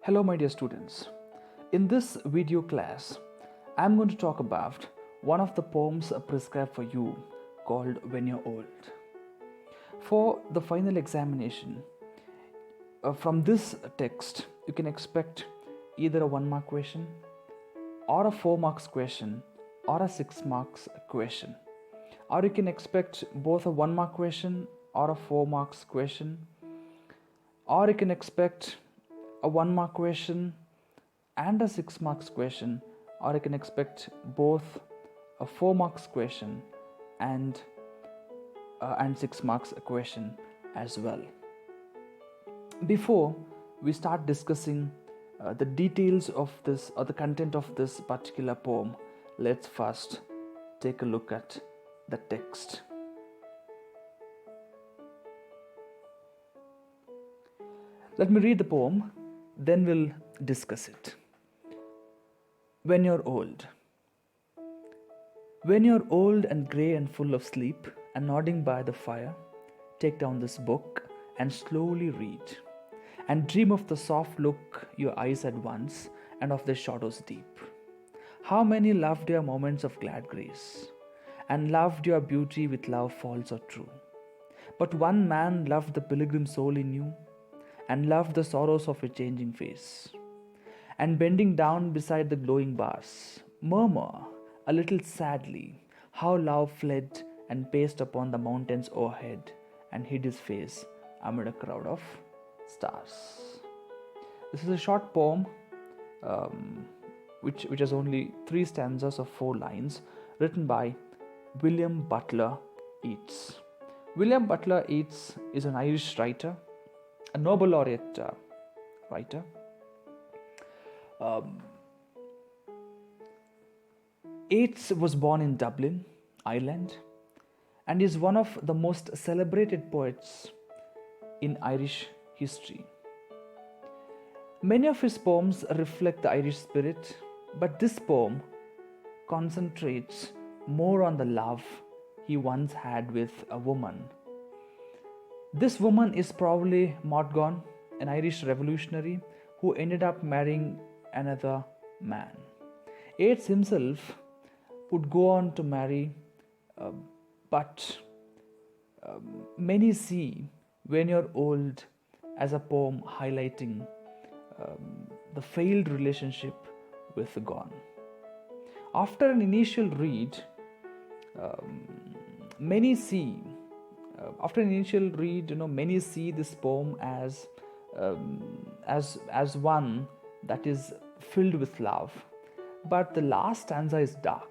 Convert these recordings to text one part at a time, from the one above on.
Hello my dear students. In this video class, I am going to talk about one of the poems prescribed for you called When You're Old. For the final examination, from this text, you can expect either a 1 mark question or a 4 marks question or a 6 marks question. Or you can expect both a 1 mark question or a 4 marks question, or you can expect a 1 mark question and a 6 marks question, or you can expect both a 4 marks question and 6 marks question as well. Before we start discussing the details of this or the content of this particular poem, let's first take a look at the text. Let me read the poem, then we'll discuss it. When you're old. When you're old and grey and full of sleep and nodding by the fire, take down this book and slowly read, and dream of the soft look your eyes had once and of their shadows deep. How many loved your moments of glad grace, and loved your beauty with love false or true. But one man loved the pilgrim soul in you, and loved the sorrows of your changing face. And bending down beside the glowing bars, murmur a little sadly how love fled and paced upon the mountains o'erhead and hid his face amid a crowd of stars. This is a short poem which has only 3 stanzas of 4 lines, written by William Butler Yeats. William Butler Yeats is an Irish writer, a Nobel laureate writer. Yeats was born in Dublin, Ireland, and is one of the most celebrated poets in Irish history. Many of his poems reflect the Irish spirit, but this poem concentrates more on the love he once had with a woman. This woman is probably Morgan, an Irish revolutionary who ended up marrying another man. Yeats himself would go on to marry, but many see When You're Old as a poem highlighting the failed relationship with Gone. After an initial read, many see this poem as one that is filled with love, but the last stanza is dark.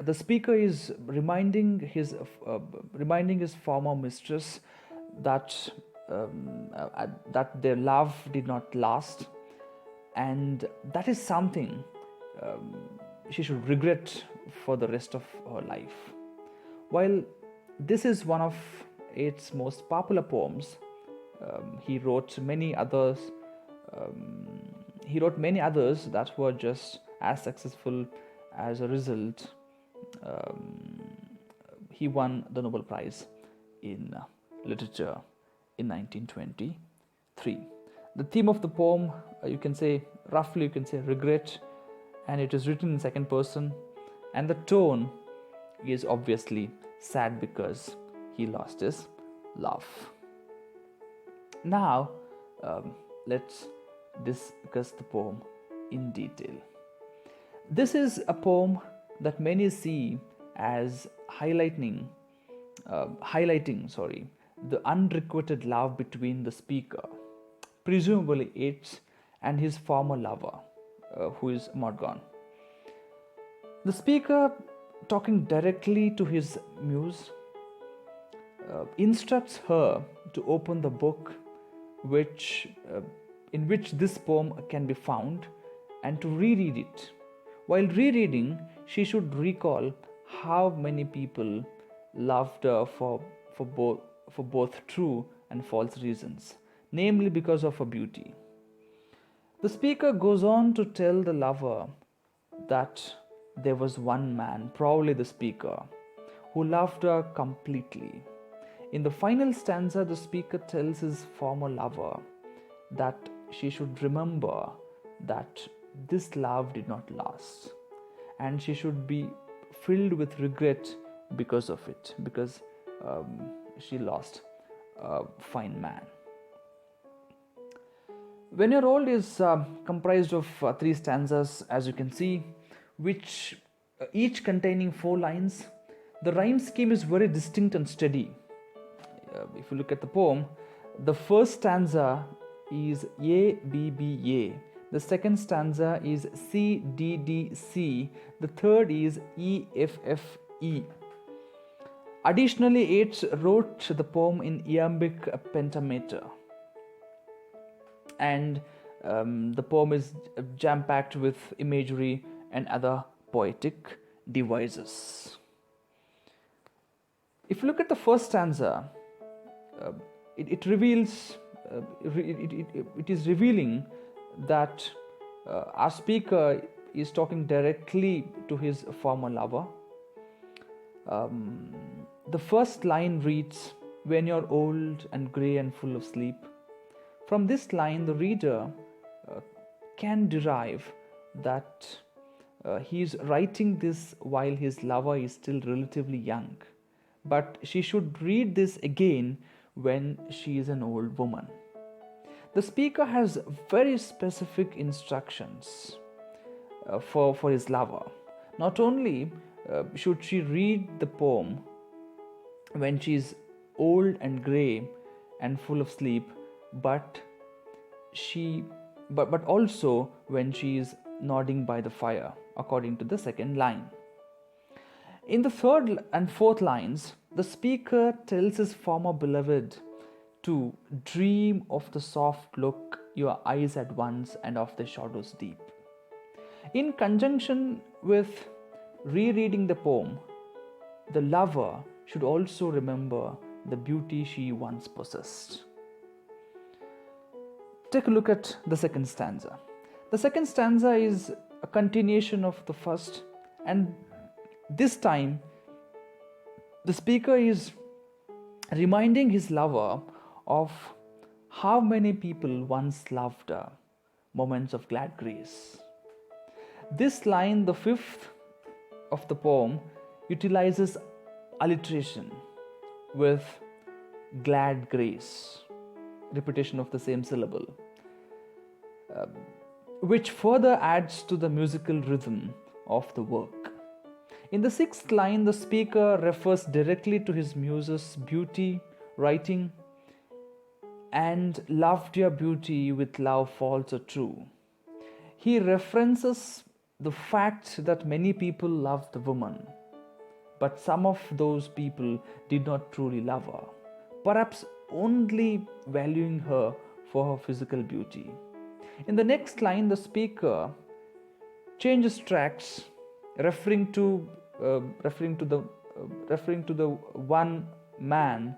The speaker is reminding his former mistress that their love did not last, and that is something she should regret for the rest of her life. While this is one of Yeats' most popular poems, he wrote many others that were just as successful. As a result, he won the Nobel Prize in Literature in 1923. The theme of the poem, you can say regret, and it is written in second person, and the tone is obviously sad because he lost his love. Now, let's discuss the poem in detail. This is a poem that many see as highlighting the unrequited love between the speaker, presumably Yeats, and his former lover, who is Morgan. The speaker, talking directly to his muse, instructs her to open the book in which this poem can be found, and to reread it. While rereading, she should recall how many people loved her for both true and false reasons, namely because of her beauty. The speaker goes on to tell the lover that there was one man, probably the speaker, who loved her completely. In the final stanza, the speaker tells his former lover that she should remember that this love did not last, and she should be filled with regret because of it, because she lost a fine man. When You're Old is comprised of 3 stanzas, as you can see, which each containing 4 lines. The rhyme scheme is very distinct and steady. If you look at the poem, the first stanza is A, B, B, A. The second stanza is C, D, D, C. The third is E, F, F, E. Additionally, Yeats wrote the poem in iambic pentameter. And the poem is jam-packed with imagery and other poetic devices. If you look at the first stanza, it reveals, it is revealing that our speaker is talking directly to his former lover. The first line reads, "When you're old and grey and full of sleep." From this line, the reader can derive that he is writing this while his lover is still relatively young, but she should read this again when she is an old woman. The speaker has very specific instructions for his lover. Not only should she read the poem when she is old and grey and full of sleep, but also when she is nodding by the fire, according to the second line. In the third and fourth lines, the speaker tells his former beloved to dream of the soft look your eyes had once and of the shadows deep. In conjunction with rereading the poem, the lover should also remember the beauty she once possessed. Take a look at the second stanza. The second stanza is a continuation of the first, and this time the speaker is reminding his lover of how many people once loved her, moments of glad grace. This line, the fifth of the poem, utilizes alliteration with glad grace, repetition of the same syllable, which further adds to the musical rhythm of the work. In the sixth line, the speaker refers directly to his muse's beauty, writing, "And loved your beauty with love false or true." He references the fact that many people loved the woman, but some of those people did not truly love her, perhaps only valuing her for her physical beauty. In the next line, the speaker changes tracks, referring to the one man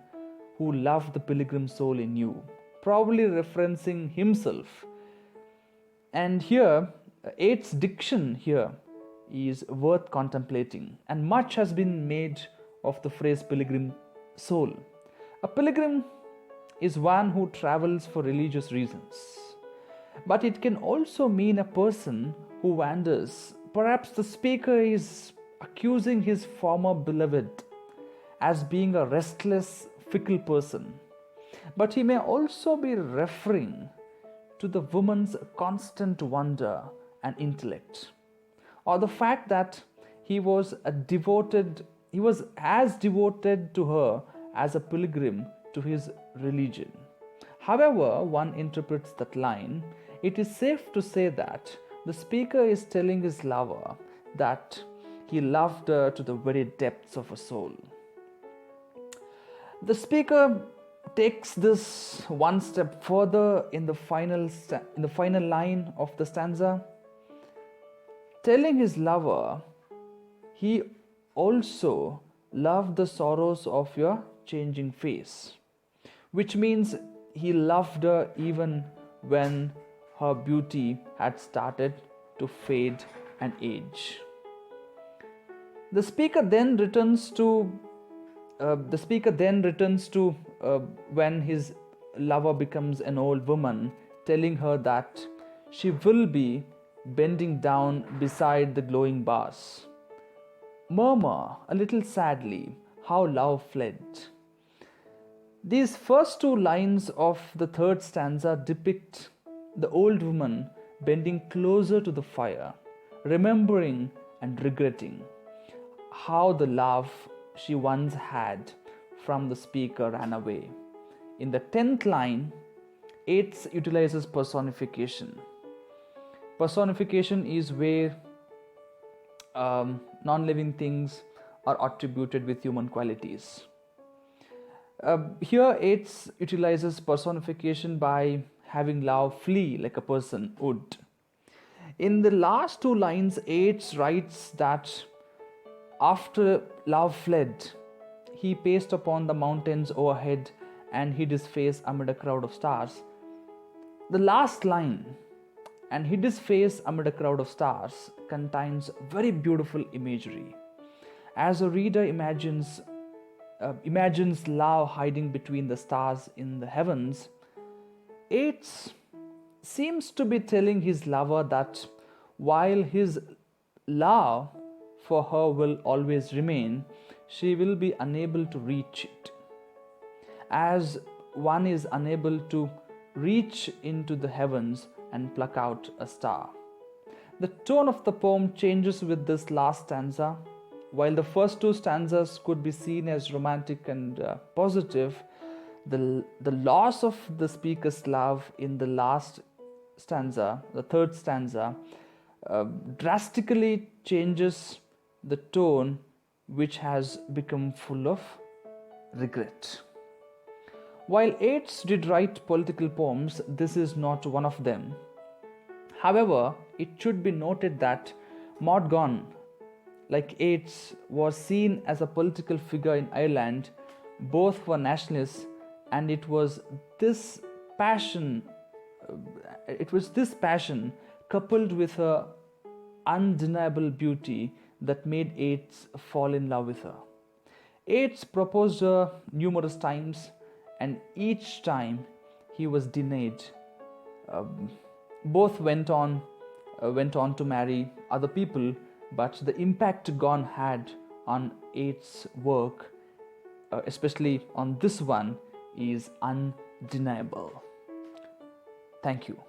who loved the pilgrim soul in you, probably referencing himself. And here, Yeats' diction here is worth contemplating, and much has been made of the phrase pilgrim soul. A pilgrim is one who travels for religious reasons, but it can also mean a person who wanders. Perhaps the speaker is accusing his former beloved as being a restless, fickle person, but he may also be referring to the woman's constant wonder and intellect, or the fact that he was as devoted to her as a pilgrim to his religion. However one interprets that line, it is safe to say that the speaker is telling his lover that he loved her to the very depths of her soul. The speaker takes this one step further in the final line of the stanza, telling his lover he also loved the sorrows of your changing face, which means he loved her even when her beauty had started to fade and age. The speaker then returns to The speaker then returns to when his lover becomes an old woman, telling her that she will be bending down beside the glowing bars. Murmur a little sadly how love fled. These first two lines of the third stanza depict the old woman bending closer to the fire, remembering and regretting how the love she once had from the speaker ran away. In the 10th line, Yeats utilizes personification. Personification is where non-living things are attributed with human qualities. Here, Yeats utilizes personification by having love flee like a person would. In the last two lines, Yeats writes that after love fled, he paced upon the mountains overhead and hid his face amid a crowd of stars. The last line, and hid his face amid a crowd of stars, contains very beautiful imagery. As a reader imagines love hiding between the stars in the heavens, Yeats seems to be telling his lover that while his love for her will always remain, she will be unable to reach it. As one is unable to reach into the heavens and pluck out a star. The tone of the poem changes with this last stanza. While the first two stanzas could be seen as romantic and positive, the loss of the speaker's love in the last stanza, the third stanza, drastically changes the tone, which has become full of regret. While Yeats did write political poems, this is not one of them. However, it should be noted that Maud Gonne, like Yeats, was seen as a political figure in Ireland. Both were nationalists, and it was this passion coupled with her undeniable beauty that made Yeats fall in love with her. Yeats proposed her numerous times, and each time he was denied. Both went on to marry other people, but the impact Gonne had on Yeats' work, especially on this one, is undeniable. Thank you.